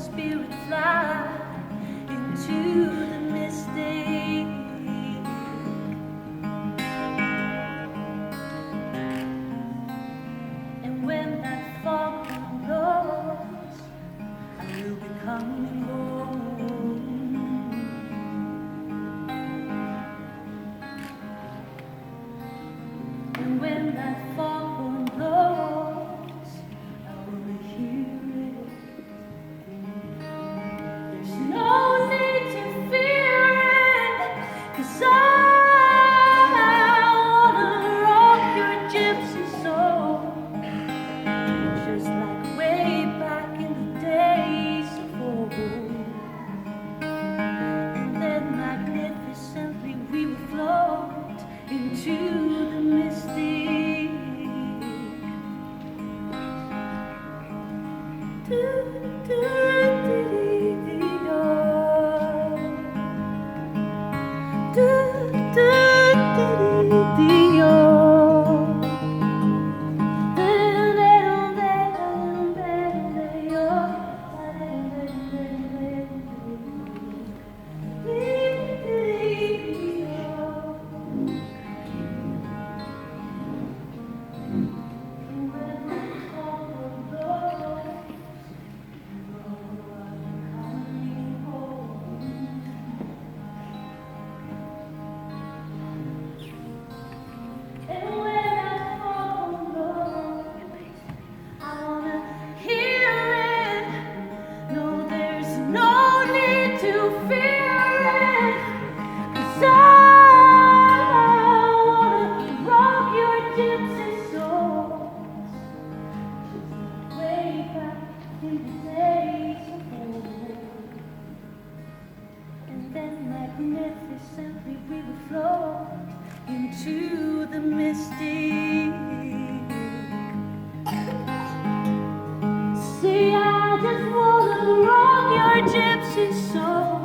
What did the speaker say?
spirit fly into the misty. And when that fog blows, I will be coming home. And when that fog blows, I will hear it. There's no need to fear it, 'cause I wanna rock your gypsy soul, just like way back in the days of old. And then magnificently we will float into the mystic. Magnificently we will float into the mystic. See, I just wanna rock your gypsy soul.